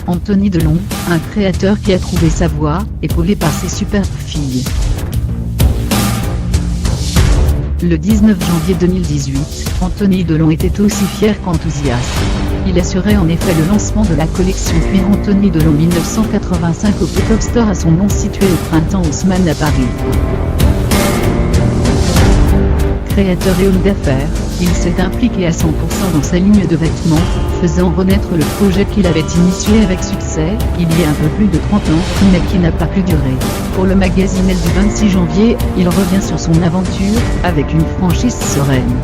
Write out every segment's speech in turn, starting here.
Anthony Delon, un créateur qui a trouvé sa voie, épaulé par ses superbes filles. Le 19 janvier 2018, Anthony Delon était aussi fier qu'enthousiaste. Il assurait en effet le lancement de la collection Cuir Anthony Delon 1985 au Pop-Up Store à son nom situé au Printemps Haussmann à Paris. Créateur et homme d'affaires, il s'est impliqué à 100% dans sa ligne de vêtements, faisant renaître le projet qu'il avait initié avec succès, il y a un peu plus de 30 ans, mais qui n'a pas pu durer. Pour le magazine Elle du 26 janvier, il revient sur son aventure, avec une franchise sereine.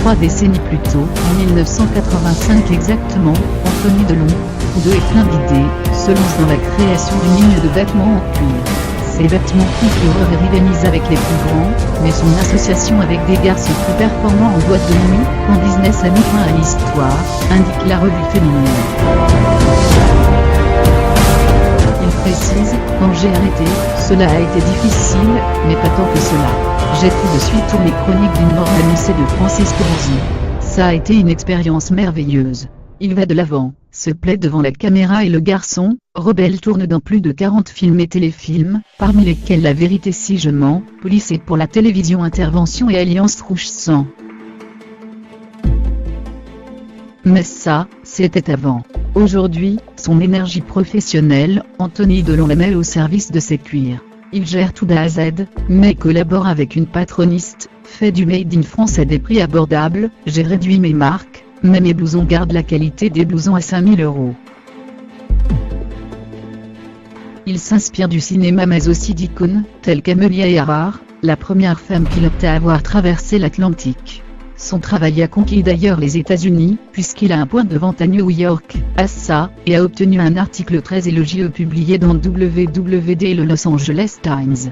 3 décennies plus tôt, en 1985 exactement, Anthony Delon, fou d'eux et plein d'idées, se lance dans la création d'une ligne de vêtements en cuir. Ces vêtements coulent et rivalisent avec les plus grands, mais son association avec des garçons plus performants en boîte de nuit, quand business a mis fin à l'histoire, indique la revue féminine. Il précise, quand j'ai arrêté, cela a été difficile, mais pas tant que cela. J'ai tout de suite tourné chronique d'une mort annoncée de Francis Corsi. Ça a été une expérience merveilleuse. Il va de l'avant, se plaît devant la caméra et le garçon, rebelle tourne dans plus de 40 films et téléfilms, parmi lesquels La vérité si je mens, Police et pour la télévision Intervention et Alliance Rouge Sang. Mais ça, c'était avant. Aujourd'hui, son énergie professionnelle, Anthony Delon la met au service de ses cuirs. Il gère tout d'A à Z, mais collabore avec une patroniste, fait du Made in France à des prix abordables, j'ai réduit mes marques, mais mes blousons gardent la qualité des blousons à 5 000 €. Il s'inspire du cinéma mais aussi d'icônes, telles qu'Amelia Earhart, la première femme pilote à avoir traversé l'Atlantique. Son travail a conquis d'ailleurs les États-Unis, puisqu'il a un point de vente à New York, à ça, et a obtenu un article très élogieux publié dans WWD et le Los Angeles Times.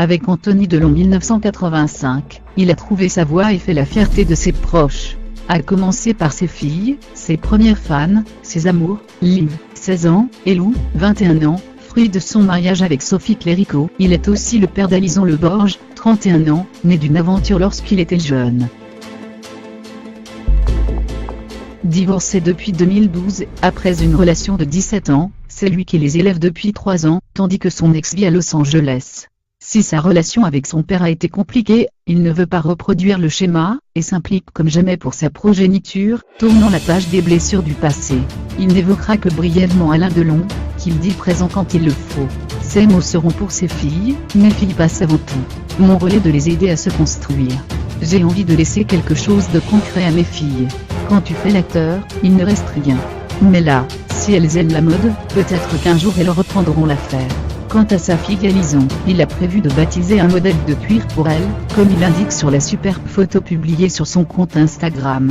Avec Anthony Delon 1985, il a trouvé sa voie et fait la fierté de ses proches. À commencer par ses filles, ses premières fans, ses amours, Liv, 16 ans, et Lou, 21 ans, fruit de son mariage avec Sophie Clérico. Il est aussi le père d'Alison Leborge, 31 ans, né d'une aventure lorsqu'il était jeune. Divorcé depuis 2012, après une relation de 17 ans, c'est lui qui les élève depuis 3 ans, tandis que son ex vit à Los Angeles. Si sa relation avec son père a été compliquée, il ne veut pas reproduire le schéma, et s'implique comme jamais pour sa progéniture, tournant la page des blessures du passé. Il n'évoquera que brièvement Alain Delon, qu'il dit présent quand il le faut. Ces mots seront pour ses filles, mes filles passent avant tout. Mon rôle est de les aider à se construire. J'ai envie de laisser quelque chose de concret à mes filles. Quand tu fais l'acteur, il ne reste rien. Mais là, si elles aiment la mode, peut-être qu'un jour elles reprendront l'affaire. Quant à sa fille Alison, il a prévu de baptiser un modèle de cuir pour elle, comme il indique sur la superbe photo publiée sur son compte Instagram.